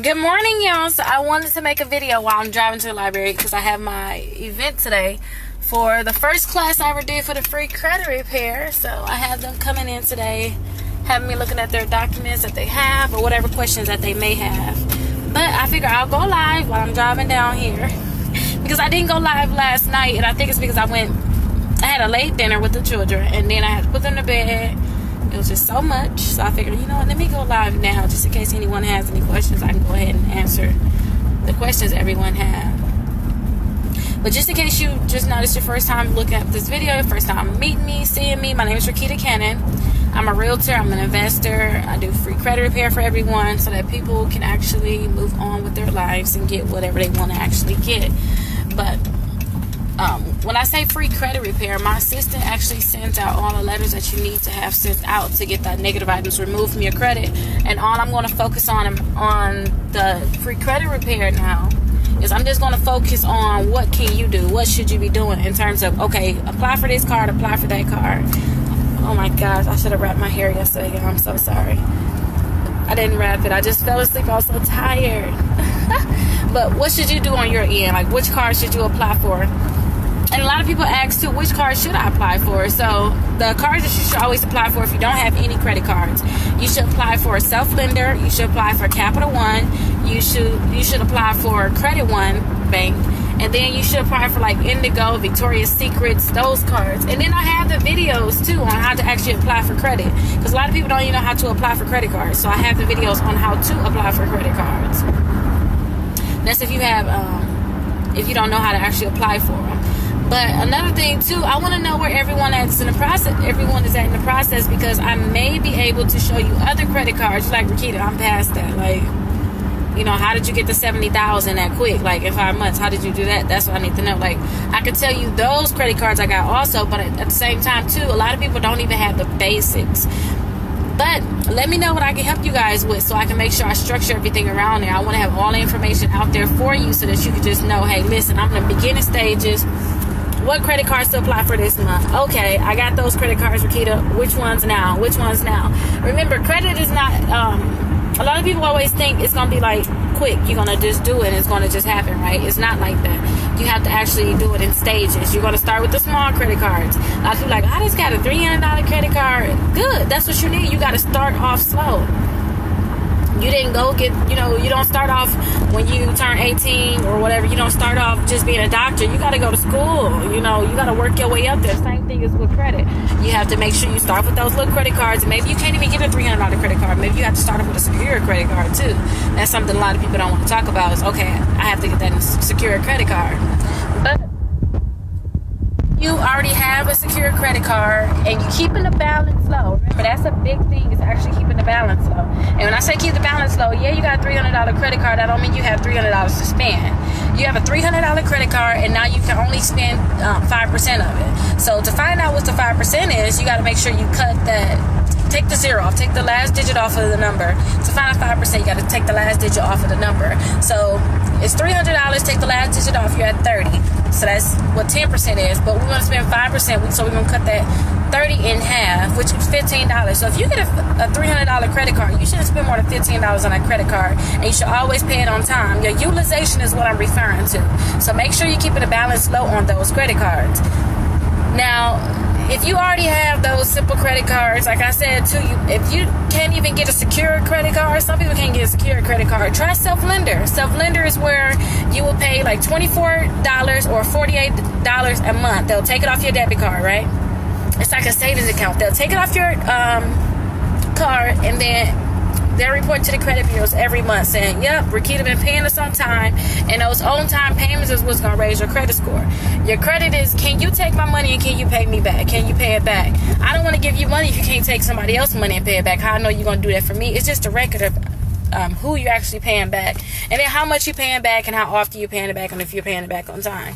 Good morning, y'all. So I wanted to make a video while I'm driving to the library because I have my event today for the first class I ever did for the free credit repair. So I have them coming in today, having me looking at their documents that they have or whatever questions that they may have. But I figure I'll go live while I'm driving down here because I didn't go live last night, and I think it's because I had a late dinner with the children, and then I had to put them to bed. It was just so much, so I figured, you know what, let me go live now just in case anyone has any questions. I can go ahead and answer the questions everyone has. But just in case you just noticed your first time looking at this video, first time meeting me, seeing me, my name is Rickitacannon. I'm a realtor, I'm an investor. I do free credit repair for everyone so that people can actually move on with their lives and get whatever they want to actually get. But when I say free credit repair, my assistant actually sends out all the letters that you need to have sent out to get that negative items removed from your credit. And all I'm going to focus on the free credit repair now is I'm just going to focus on what can you do, what should you be doing in terms of, okay, apply for this card, apply for that card. Oh my gosh, I should have wrapped my hair yesterday. I'm so sorry. I didn't wrap it. I just fell asleep. I was so tired. But what should you do on your end? Like, which card should you apply for? And a lot of people ask too, which card should I apply for? So the cards that you should always apply for if you don't have any credit cards, you should apply for a self-lender, you should apply for Capital One, you should apply for Credit One Bank, and then you should apply for like Indigo, Victoria's Secrets, those cards. And then I have the videos too on how to actually apply for credit, because a lot of people don't even know how to apply for credit cards. So I have the videos on how to apply for credit cards. That's if you don't know how to actually apply for them. But another thing too, I want to know where everyone is at in the process, because I may be able to show you other credit cards. Like, Rickita, I'm past that. Like, you know, how did you get the $70,000 that quick? Like, in 5 months, how did you do that? That's what I need to know. Like, I could tell you those credit cards I got also, but at the same time too, a lot of people don't even have the basics. But let me know what I can help you guys with so I can make sure I structure everything around there. I want to have all the information out there for you so that you can just know, hey, listen, I'm in the beginning stages. What credit cards to apply for this month? Okay, I got those credit cards, Rickita. Which ones now? Which ones now? Remember, credit is not, a lot of people always think it's going to be like quick. You're going to just do it and it's going to just happen, right? It's not like that. You have to actually do it in stages. You're going to start with the small credit cards. A lot of people are like, I just got a $300 credit card. Good, that's what you need. You got to start off slow. You didn't go get, you don't start off when you turn 18 or whatever. You don't start off just being a doctor. You got to go to school. You got to work your way up there. Same thing as with credit. You have to make sure you start with those little credit cards. And maybe you can't even get a $300 credit card. Maybe you have to start off with a secure credit card too. That's something a lot of people don't want to talk about is, okay, I have to get that secure credit card. But you already have a secure credit card and you're keeping the balance low. Remember, that's a big thing, is actually keeping the balance low. And when I say keep the balance low, yeah, you got a $300 credit card. That don't mean you have $300 to spend. You have a $300 credit card and now you can only spend 5% of it. So to find out what the 5% is, you got to make sure you cut that. Take the zero off. Take the last digit off of the number. To find out 5%, you got to take the last digit off of the number. So it's $300. Take the last digit off. You're at 30. So that's what 10% is. But we're going to spend 5%. So we're going to cut that 30 in half, which is $15. So if you get a $300 credit card, you shouldn't spend more than $15 on that credit card. And you should always pay it on time. Your utilization is what I'm referring to. So make sure you're keeping the balance low on those credit cards. Now, if you already have those simple credit cards, like I said to you, if you can't even get a secure credit card, some people can't get a secure credit card, try self-lender. Self-lender is where you will pay like $24 or $48 a month. They'll take it off your debit card, right? It's like a savings account. They'll take it off your card, and then they'll report to the credit bureaus every month saying, yep, Rickita been paying us on time, and those on-time payments is what's going to raise your credit score. Your credit is, can you take my money and can you pay me back? Can you pay it back? I don't want to give you money if you can't take somebody else's money and pay it back. How I know you're going to do that for me? It's just a record of who you're actually paying back, and then how much you're paying back and how often you're paying it back, and if you're paying it back on time.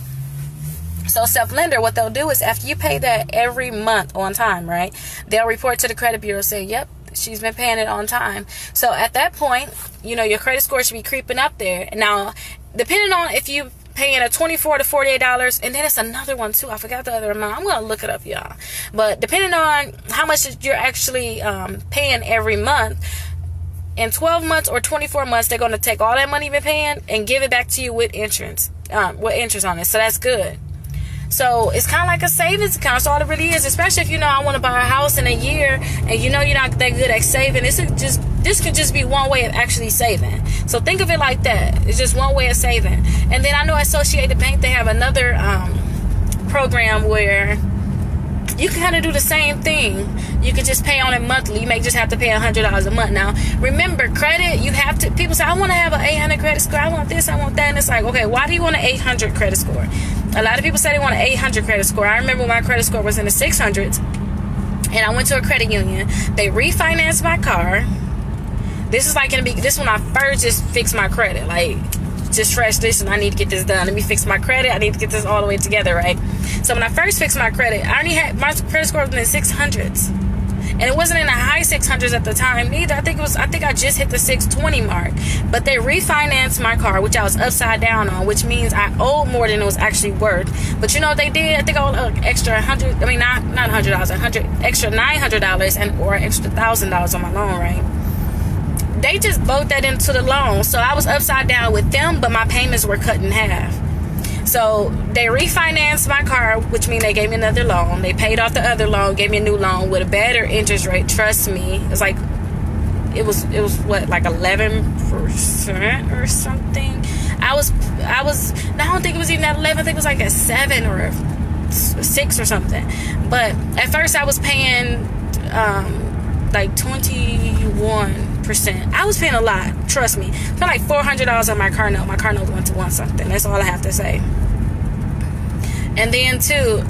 So self-lender, what they'll do is after you pay that every month on time, right, they'll report to the credit bureau saying, yep, she's been paying it on time. So at that point, your credit score should be creeping up there. Now, depending on if you paying a $24 to $48, and then it's another one too. I forgot the other amount. I'm gonna look it up, y'all. But depending on how much you're actually paying every month, in 12 months or 24 months, they're going to take all that money you've been paying and give it back to you with interest on it. So that's good. So it's kind of like a savings account. So all it really is, especially if I want to buy a house in a year and you're not that good at saving, this could just be one way of actually saving. So think of it like that. It's just one way of saving. And then I know Associated Bank, they have another program where you can kind of do the same thing. You can just pay on it monthly. You may just have to pay $100 a month. Now, remember, credit, you have to, people say, I want to have an 800 credit score. I want this, I want that. And it's like, okay, why do you want an 800 credit score? A lot of people say they want an 800 credit score. I remember my credit score was in the 600s. And I went to a credit union. They refinanced my car. This is like going to be, this when I first just fixed my credit. Like, just fresh this, and I need to get this done. Let me fix my credit. I need to get this all the way together, right? So when I first fixed my credit, I already had, my credit score was in the 600s. And it wasn't in the high 600s at the time either. I think I just hit the 620 mark. But they refinanced my car, which I was upside down on, which means I owed more than it was actually worth. But you know what they did? I think I owed an extra $100, I mean, not $100, extra $900 and or extra $1,000 on my loan, right? They just both that into the loan. So I was upside down with them, but my payments were cut in half. So they refinanced my car, which means they gave me another loan. They paid off the other loan, gave me a new loan with a better interest rate. Trust me. It's like, it was what, like 11% or something. I don't think it was even at 11. I think it was like a 7 or a 6 or something. But at first I was paying like 21%. I was paying a lot, trust me. I spent like $400 on my car note. My car note went to one something. That's all I have to say. And then too,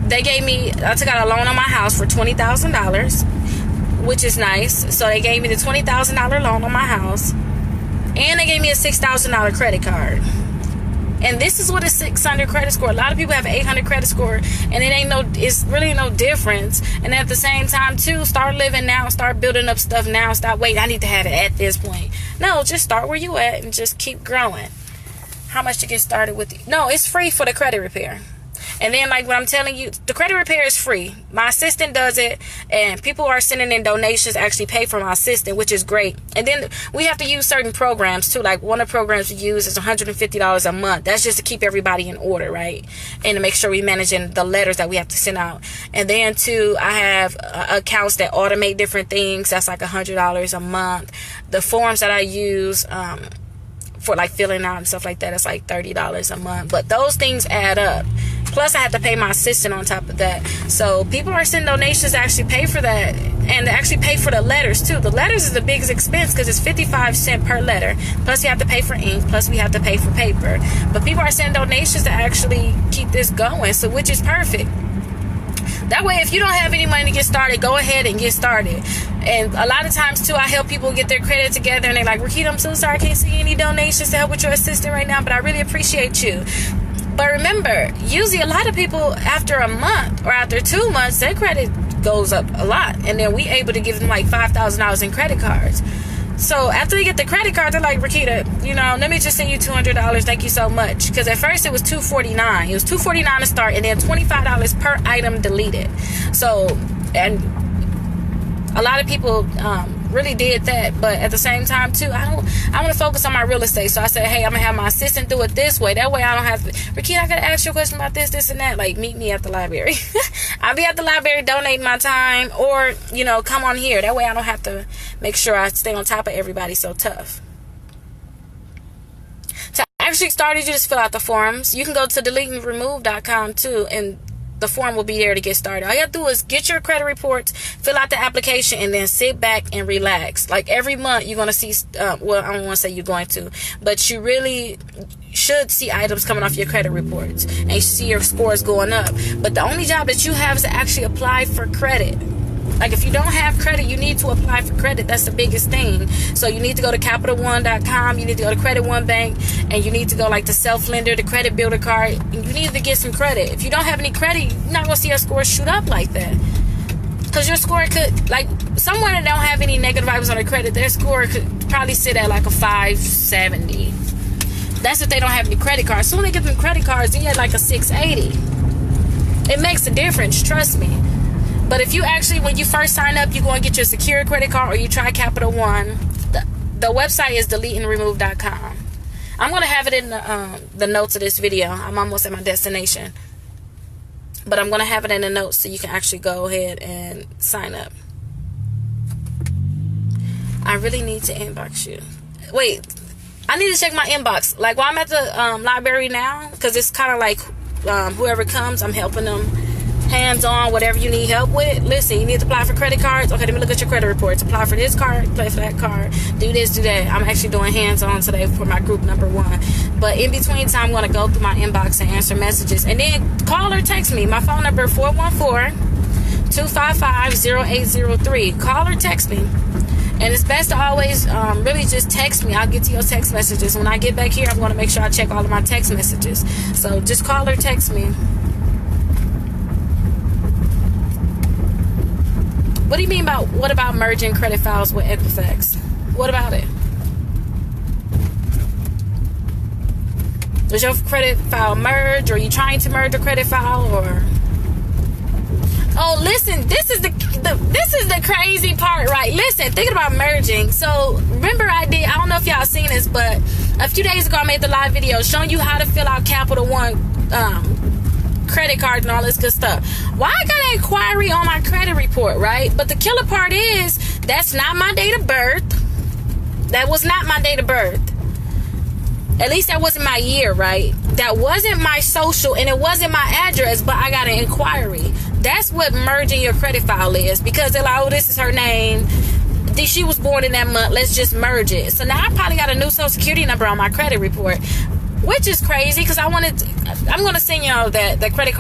they gave me, I took out a loan on my house for $20,000, which is nice. So they gave me the $20,000 loan on my house, and they gave me a $6,000 credit card. And this is what a 600 credit score. A lot of people have an 800 credit score, and it's really no difference. And at the same time too, start living now, start building up stuff now. Stop waiting, I need to have it at this point. No, just start where you at and just keep growing. How much to get started with? No, it's free for the credit repair. And then, like what I'm telling you, the credit repair is free. My assistant does it, and people are sending in donations to actually pay for my assistant, which is great. And then we have to use certain programs too. Like one of the programs we use is $150 a month. That's just to keep everybody in order, right? And to make sure we're managing the letters that we have to send out. And then too, I have accounts that automate different things. That's like $100 a month. The forms that I use for like filling out and stuff like that, it's like $30 a month. But those things add up. Plus I have to pay my assistant on top of that. So people are sending donations to actually pay for that, and to actually pay for the letters too. The letters is the biggest expense because it's 55 cents per letter. Plus you have to pay for ink. Plus we have to pay for paper. But people are sending donations to actually keep this going, so which is perfect. That way, if you don't have any money to get started, go ahead and get started. And a lot of times too, I help people get their credit together, and they're like, Rickita, I'm so sorry, I can't see any donations to help with your assistant right now, but I really appreciate you. But remember, usually a lot of people, after a month or after 2 months, their credit goes up a lot. And then we able to give them like $5,000 in credit cards. So after they get the credit card, they're like, Rickita, let me just send you $200. Thank you so much. Because at first it was $249. It was $249 to start, and then $25 per item deleted. So, and a lot of people really did that. But at the same time too, I want to focus on my real estate. So I said, hey, I'm gonna have my assistant do it this way. That way I don't have to, Rickita, I gotta ask you a question about this and that. Like, meet me at the library. I'll be at the library donating my time, or come on here. That way I don't have to make sure I stay on top of everybody so tough. To actually start it, you just fill out the forms. You can go to deleteandremove.com too, and the form will be there to get started. All you have to do is get your credit reports, fill out the application, and then sit back and relax. Like every month you're going to see, well, I don't want to say you're going to, but you really should see items coming off your credit reports and you see your scores going up. But the only job that you have is to actually apply for credit. Like if you don't have credit, you need to apply for credit. That's the biggest thing. So you need to go to CapitalOne.com. You need to go to Credit One Bank, and you need to go like the Self Lender, the Credit Builder card. And you need to get some credit. If you don't have any credit, you're not gonna see your score shoot up like that. Because your score could, like someone that don't have any negative items on their credit, their score could probably sit at like a 570. That's if they don't have any credit cards. So when they get them credit cards, they get like a 680. It makes a difference, trust me. But if you actually, when you first sign up, you go and get your secure credit card, or you try Capital One, the website is deleteandremove.com. I'm going to have it in the notes of this video. I'm almost at my destination. But I'm going to have it in the notes so you can actually go ahead and sign up. I really need to inbox you. Wait, I need to check my inbox. Like, while I'm at the library now, because it's kind of like whoever comes, I'm helping them hands-on, whatever you need help with. Listen, you need to apply for credit cards. Okay, let me look at your credit reports. Apply for this card, apply for that card, do this, do that. I'm actually doing hands-on today for my group number 1. But in between time, I'm going to go through my inbox and answer messages. And then call or text me. My phone number 414-255-0803. Call or text me. And it's best to always really just text me. I'll get to your text messages. When I get back here, I'm going to make sure I check all of my text messages. So just call or text me. What do you mean what about merging credit files with Equifax? What about it? Does your credit file merge, or are you trying to merge a credit file, or? Oh, listen, this is the crazy part, right? Listen, thinking about merging. So remember, I don't know if y'all seen this, but a few days ago I made the live video showing you how to fill out Capital One credit cards and all this good stuff. Why I got an inquiry on my credit report, right? But the killer part is that's not my date of birth. That was not my date of birth. At least that wasn't my year, right? That wasn't my social, and it wasn't my address, but I got an inquiry. That's what merging your credit file is, because they're like, oh, this is her name. She was born in that month. Let's just merge it. So now I probably got a new social security number on my credit report, which is crazy, because I'm going to send y'all that credit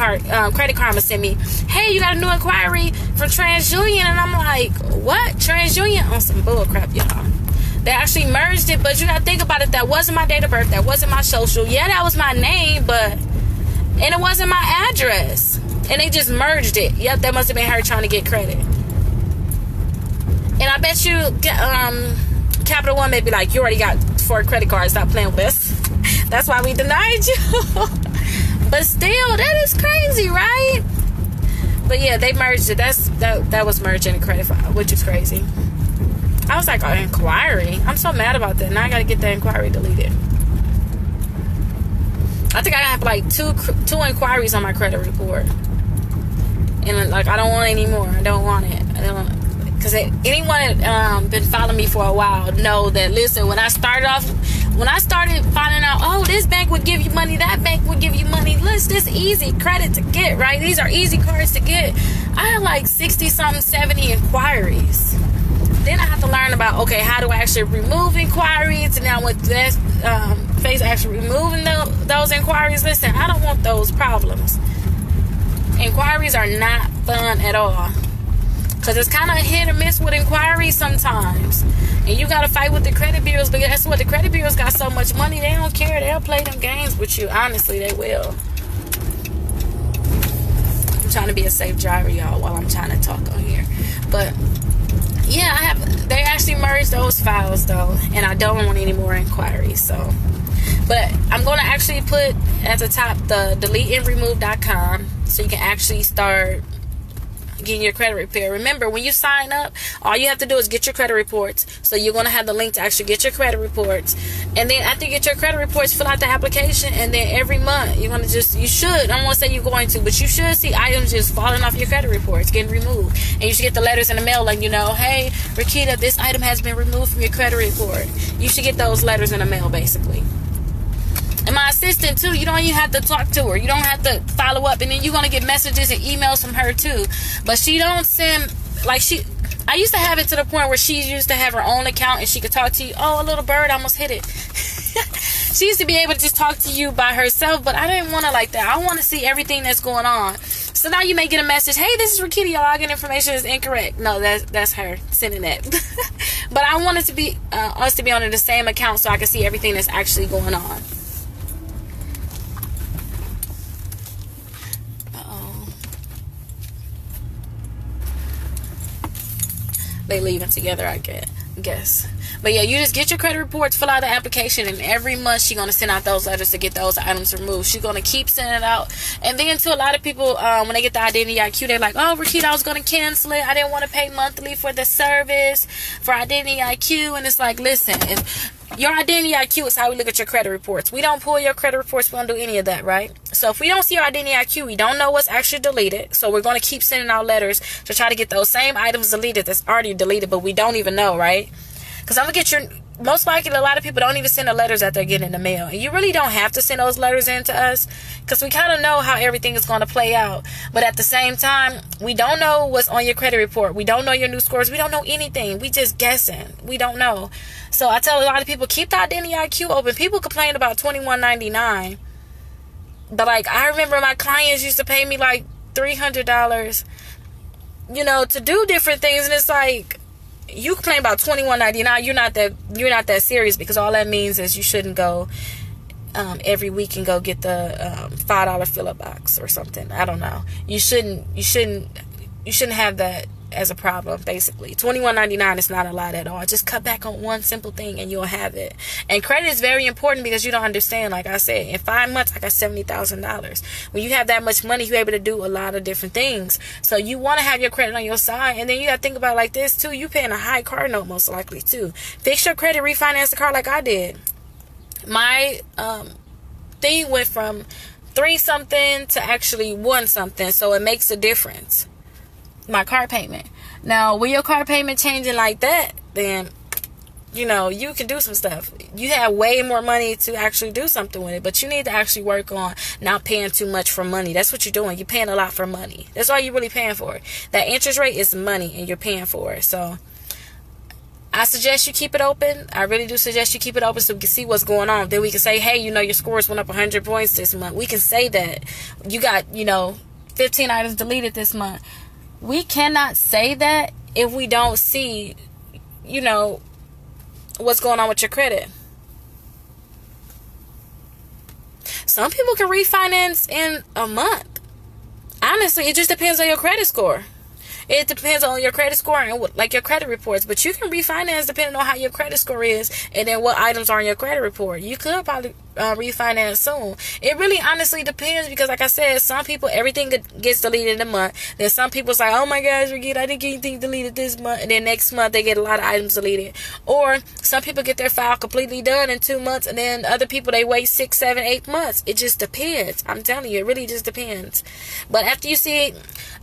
karma sent me. Hey, you got a new inquiry from TransUnion, and I'm like, what? TransUnion? On some bull crap, y'all. They actually merged it, but you got to think about it. That wasn't my date of birth. That wasn't my social. Yeah, that was my name, and it wasn't my address. And they just merged it. Yep, that must have been her trying to get credit. And I bet you Capital One may be like, you already got 4 credit cards. Stop playing with us. That's why we denied you. But still, that is crazy, right? But yeah, they merged it. That was merging a credit file, which is crazy. I was like, oh, inquiry. I'm so mad about that. Now I gotta get that inquiry deleted. I think I have like two inquiries on my credit report, and like I don't want any more. I don't want it. I don't, because anyone that been following me for a while know that. Listen, when I started finding out, oh, this bank would give you money, that bank would give you money. Listen, this easy credit to get, right? These are easy cards to get. I had like 60-something, 70 inquiries. Then I have to learn about, okay, how do I actually remove inquiries? And now with this phase actually removing those inquiries, listen, I don't want those problems. Inquiries are not fun at all, because it's kind of hit or miss with inquiries sometimes. And you got to fight with the credit bureaus, but that's what the credit bureaus got so much money. They don't care. They'll play them games with you. Honestly, they will. I'm trying to be a safe driver, y'all, while I'm trying to talk on here. But yeah, they actually merged those files though, and I don't want any more inquiries. So, but I'm going to actually put at the top the deleteandremove.com, so you can actually start getting your credit repair. Remember, when you sign up, all you have to do is get your credit reports. So you're going to have the link to actually get your credit reports, and then after you get your credit reports, fill out the application, and then every month you're going to you should, I don't want to say you're going to, but you should see items just falling off your credit reports, getting removed. And you should get the letters in the mail letting you know, hey, Rickita, this item has been removed from your credit report. You should get those letters in the mail, basically. And my assistant too, you don't even have to talk to her. You don't have to follow up, and then you're going to get messages and emails from her too. But she don't send, like I used to have it to the point where she used to have her own account and she could talk to you. Oh, a little bird almost hit it. She used to be able to just talk to you by herself, but I didn't want it like that. I want to see everything that's going on. So now you may get a message, hey, this is Rickita, your login information is incorrect. No, that's her sending that. But I wanted to be us to be on the same account so I can see everything that's actually going on. They leaving together, I guess. But yeah, you just get your credit reports, fill out the application, and every month she's going to send out those letters to get those items removed. She's going to keep sending it out. And then to a lot of people, when they get the Identity IQ, they're like, oh, Rickita, I was going to cancel it. I didn't want to pay monthly for the service for Identity IQ. And it's like, listen, if your Identity IQ is how we look at your credit reports. We don't pull your credit reports. We don't do any of that, right? So if we don't see your Identity IQ, we don't know what's actually deleted. So we're going to keep sending out letters to try to get those same items deleted that's already deleted, but we don't even know, right? Because I'm going to get your... Most likely, a lot of people don't even send the letters that they're getting in the mail. And you really don't have to send those letters in to us, because we kind of know how everything is going to play out. But at the same time, we don't know what's on your credit report. We don't know your new scores. We don't know anything. We just guessing. We don't know. So I tell a lot of people, keep the Identity IQ open. People complain about $21.99. But like, I remember my clients used to pay me like $300, to do different things. And it's like, you complain about $21.99. You're not that serious, because all that means is you shouldn't go every week and go get the $5 fill-up box or something. I don't know. You shouldn't have that as a problem. Basically, $21.99 is not a lot at all. Just cut back on one simple thing and you'll have it. And credit is very important, because you don't understand. Like I said, in 5 months I got $70,000. When you have that much money, you're able to do a lot of different things. So you want to have your credit on your side. And then you got to think about it like this too. You paying a high car note most likely too. Fix your credit, refinance the car like I did. My thing went from 3 something to actually 1 something, so it makes a difference. My car payment. Now, when your car payment changing like that, then you can do some stuff. You have way more money to actually do something with it, but you need to actually work on not paying too much for money. That's what you're doing. You're paying a lot for money. That's all you're really paying for. That interest rate is money, and you're paying for it. So I suggest you keep it open. I really do suggest you keep it open, so we can see what's going on. Then we can say, hey, your scores went up 100 points this month. We can say that. You got, 15 items deleted this month. We cannot say that if we don't see, what's going on with your credit. Some people can refinance in a month. Honestly, it just depends on your credit score. It depends on your credit score and your credit reports. But you can refinance depending on how your credit score is, and then what items are on your credit report. You could probably refinance soon. It really honestly depends, because like I said, some people, everything gets deleted in a month. Then some people's like, oh my gosh, Rickita, I didn't get anything deleted this month. And then next month they get a lot of items deleted. Or some people get their file completely done in 2 months, and then other people, they wait 6, 7, 8 months. It just depends. I'm telling you, it really just depends. But after you see,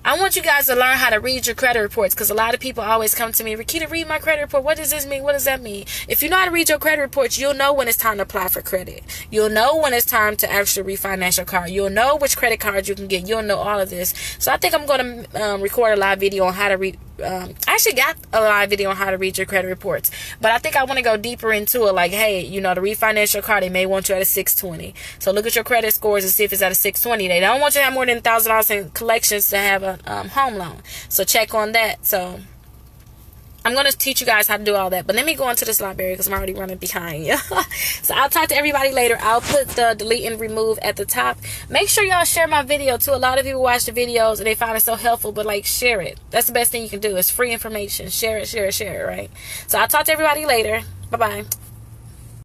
I want you guys to learn how to read your credit reports, because a lot of people always come to me, Rickita, read my credit report. What does this mean? What does that mean? If you know how to read your credit reports, you'll know when it's time to apply for credit. You'll know when it's time to actually refinance your car. You'll know which credit cards you can get. You'll know all of this. So I think I'm going to record a live video on how to read. I actually got a live video on how to read your credit reports, but I think I want to go deeper into it. Like, hey, to refinance your car, they may want you at a 620. So look at your credit scores and see if it's at a 620. They don't want you to have more than $1,000 in collections to have a home loan. So check on that. So I'm going to teach you guys how to do all that. But let me go into this library, because I'm already running behind you. So I'll talk to everybody later. I'll put the delete and remove at the top. Make sure y'all share my video too. A lot of people watch the videos and they find it so helpful, but share it. That's the best thing you can do. It's free information. Share it, right? So I'll talk to everybody later. Bye-bye.